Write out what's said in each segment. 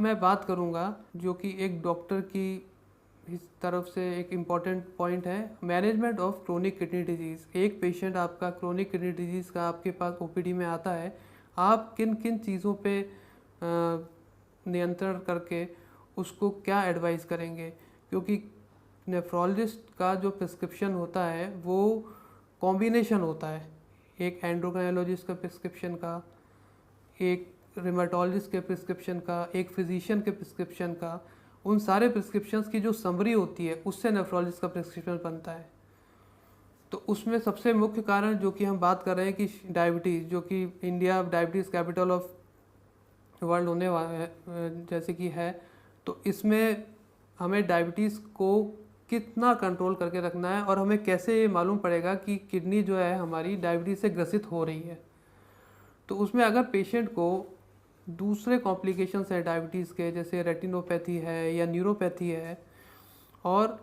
मैं बात करूंगा जो कि एक डॉक्टर की इस तरफ से एक इम्पॉर्टेंट पॉइंट है, management of chronic kidney disease. एक पेशेंट आपका क्रोनिक किडनी डिजीज़ का आपके पास ओपीडी में आता है, आप किन किन चीज़ों पे नियंत्रण करके उसको क्या एडवाइस करेंगे, क्योंकि नेफ्रोलॉजिस्ट का जो प्रिस्क्रिप्शन होता है वो कॉम्बिनेशन होता है, एक एंडोक्राइनोलॉजिस्ट का प्रिस्क्रिप्शन का, एक रिमेटोलॉजिस्ट के प्रिस्क्रिप्शन का, एक फिजिशियन के प्रिस्क्रिप्शन का। उन सारे प्रिस्क्रिप्शंस की जो समरी होती है उससे नेफ्रोलॉजिस्ट का प्रिस्क्रिप्शन बनता है। तो उसमें सबसे मुख्य कारण जो कि हम बात कर रहे हैं कि डायबिटीज़, जो कि India diabetes capital of world होने वाला है जैसे कि है, तो इसमें हमें डायबिटीज़ को कितना कंट्रोल करके रखना है और हमें कैसे ये मालूम पड़ेगा कि किडनी जो है हमारी डायबिटीज़ से ग्रसित हो रही है। तो उसमें अगर पेशेंट को दूसरे कॉम्प्लिकेशंस है डायबिटीज़ के, जैसे रेटिनोपैथी है या न्यूरोपैथी है, और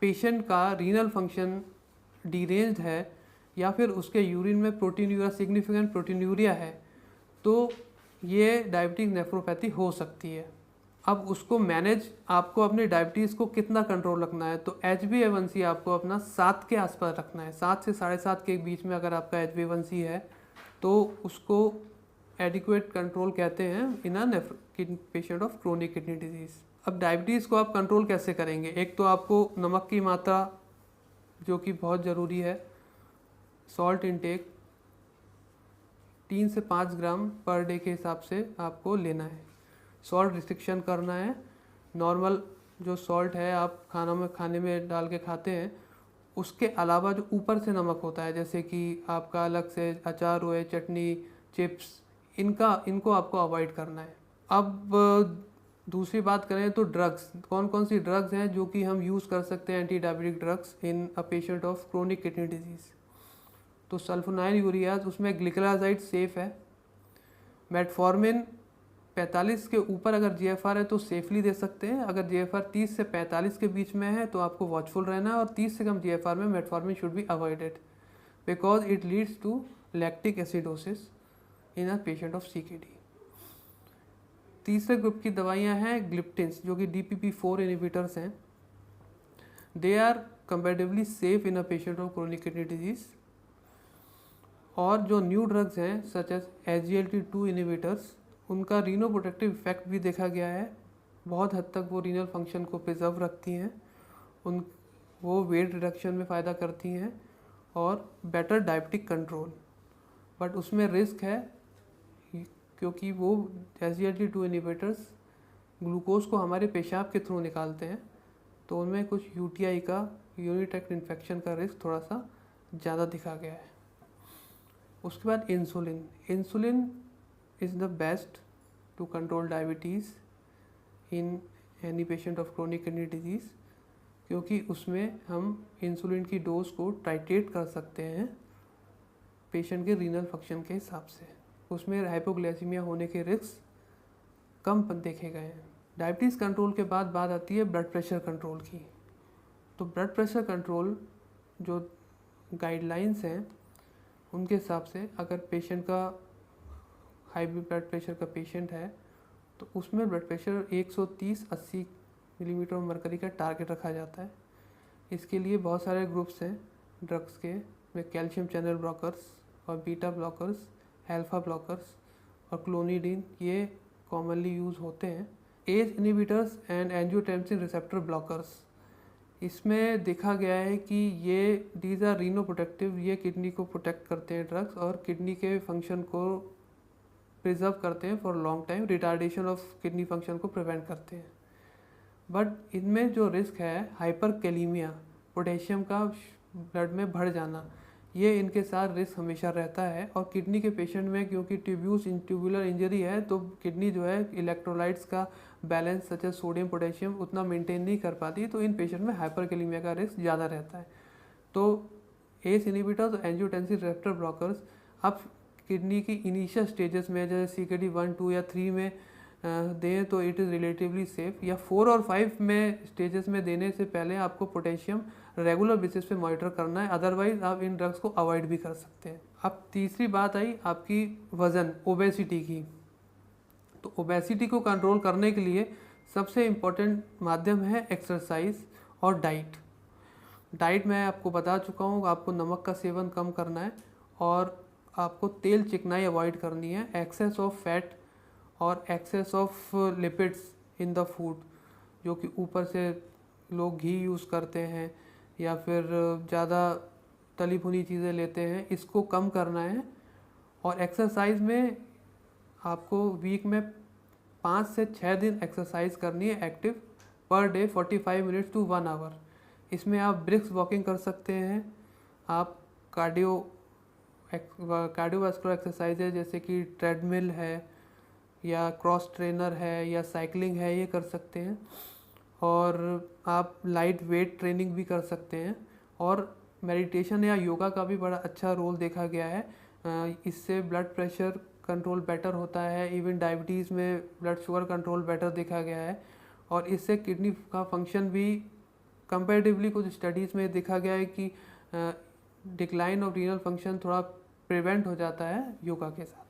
पेशेंट का रीनल फंक्शन डिरेंज्ड है, या फिर उसके यूरिन में प्रोटीनूरिया, सिग्निफिकेंट प्रोटीनूरिया है, तो ये डायबिटिक नेफ्रोपैथी हो सकती है। अब उसको मैनेज आपको अपनी डायबिटीज़ को कितना कंट्रोल रखना है, तो HbA1c आपको अपना 7 के आसपास रखना है। 7 से 7.5 के बीच में अगर आपका HbA1c है तो उसको एडिक्वेट कंट्रोल कहते हैं in a patient of chronic kidney disease. अब डायबिटीज़ को आप कंट्रोल कैसे करेंगे? एक तो आपको नमक की मात्रा जो कि बहुत ज़रूरी है, सॉल्ट इनटेक 3 से 5 ग्राम पर डे के हिसाब से आपको लेना है। सॉल्ट रिस्ट्रिक्शन करना है। नॉर्मल जो सॉल्ट है आप खाने में डाल के खाते हैं, उसके अलावा जो ऊपर से नमक होता है, जैसे कि आपका अलग से अचार हुए, चटनी, चिप्स, इनको आपको अवॉइड करना है। अब दूसरी बात करें तो ड्रग्स, कौन कौन सी ड्रग्स हैं जो कि हम यूज़ कर सकते हैं anti diabetic drugs in a patient of chronic kidney disease. तो सल्फोनाइल यूरियाज, उसमें ग्लिकलाजाइड सेफ है। मेटफॉर्मिन 45 के ऊपर अगर GFR है तो सेफली दे सकते हैं। अगर GFR 30 से 45 के बीच में है तो आपको वॉचफुल रहना है, और 30 से कम GFR में metformin should be avoided because it leads to lactic acidosis in a patient of CKD। तीसरे ग्रुप की दवाइयां हैं ग्लिप्टिन्स, जो कि DPP-4 इनिबिटर्स हैं। They are comparatively safe in a patient of chronic kidney disease. और जो न्यू ड्रग्स हैं सच एज SGLT2 इनिबिटर्स, उनका रीनोप्रोटेक्टिव इफेक्ट भी देखा गया है। बहुत हद तक वो रीनल फंक्शन को प्रिजर्व रखती हैं, वो वेट रिडक्शन में फ़ायदा करती हैं और बेटर डायबिटिक कंट्रोल। बट उसमें रिस्क है क्योंकि वो SGLT2 इनिबिटर्स ग्लूकोज को हमारे पेशाब के थ्रू निकालते हैं, तो उनमें कुछ UTI का, यूरिनरी ट्रैक्ट इन्फेक्शन का रिस्क थोड़ा सा ज़्यादा दिखा गया है। उसके बाद insulin is the best to control diabetes in any patient of chronic kidney disease, क्योंकि उसमें हम इंसुलिन की डोज को टाइट्रेट कर सकते हैं पेशेंट के रीनल फंक्शन के हिसाब से। उसमें हाइपोग्लाइसीमिया होने के रिस्क कम देखे गए हैं। डायबिटीज़ कंट्रोल के बाद बात आती है ब्लड प्रेशर कंट्रोल की। तो ब्लड प्रेशर कंट्रोल जो गाइडलाइंस हैं उनके हिसाब से, अगर पेशेंट का हाई ब्लड प्रेशर का पेशेंट है तो उसमें ब्लड प्रेशर 130/80 मिलीमीटर मरकरी का टारगेट रखा जाता है। इसके लिए बहुत सारे ग्रुप्स हैं ड्रग्स के, में कैल्शियम चैनल ब्लॉकर्स और बीटा ब्लॉकर्स, अल्फा ब्लॉकर्स और क्लोनिडीन, ये कॉमनली यूज़ होते हैं। ACE inhibitors and angiotensin receptor blockers, इसमें देखा गया है कि ये डीज आर रीनोप्रोटेक्टिव, ये किडनी को प्रोटेक्ट करते हैं ड्रग्स, और किडनी के फंक्शन को प्रिजर्व करते हैं for long time, retardation of kidney function को प्रिवेंट करते हैं। बट इनमें जो रिस्क है हाइपरकैलीमिया, पोटेशियम का ब्लड में बढ़ जाना, ये इनके साथ रिस्क हमेशा रहता है। और किडनी के पेशेंट में क्योंकि ट्यूब्यूलर इंजरी है, तो किडनी जो है इलेक्ट्रोलाइट्स का balance such as sodium potassium उतना मेंटेन नहीं कर पाती, तो इन पेशेंट में हाइपरकैलीमिया का रिस्क ज़्यादा रहता है। तो एस इनिबिटर्स और एंजियोटेंसिन रिसेप्टर ब्लॉकर्स अब किडनी की इनिशियल स्टेजेस में, जैसे CKD 1, 2 या 3 में दें तो इट इज़ रिलेटिवली सेफ, या 4 और 5 में स्टेजेस में देने से पहले आपको पोटेशियम रेगुलर बेसिस पे मॉनिटर करना है, अदरवाइज आप इन ड्रग्स को अवॉइड भी कर सकते हैं। अब तीसरी बात आई आपकी वज़न, ओबेसिटी की। तो ओबेसिटी को कंट्रोल करने के लिए सबसे इम्पोर्टेंट माध्यम है एक्सरसाइज और डाइट। डाइट मैं आपको बता चुका हूँ, आपको नमक का सेवन कम करना है और आपको तेल चिकनाई अवॉइड करनी है, एक्सेस ऑफ फैट और excess of lipids in the food, जो कि ऊपर से लोग घी यूज़ करते हैं या फिर ज़्यादा तली भुनी चीज़ें लेते हैं, इसको कम करना है। और एक्सरसाइज में आपको वीक में 5 से 6 दिन एक्सरसाइज करनी है active, per day 45 minutes to 1 our. इसमें आप ब्रिस्क वॉकिंग कर सकते हैं, आप कार्डियोवास्कुलर एक्सरसाइज है जैसे कि ट्रेडमिल है या क्रॉस ट्रेनर है या साइकिलिंग है, ये कर सकते हैं। और आप लाइट वेट ट्रेनिंग भी कर सकते हैं। और मेडिटेशन या योगा का भी बड़ा अच्छा रोल देखा गया है, इससे ब्लड प्रेशर कंट्रोल बेटर होता है, इवन डायबिटीज़ में ब्लड शुगर कंट्रोल बेटर देखा गया है। और इससे किडनी का फंक्शन भी कंपैरेटिवली कुछ स्टडीज़ में देखा गया है कि डिक्लाइन ऑफ रीनल फंक्शन थोड़ा प्रिवेंट हो जाता है योगा के साथ।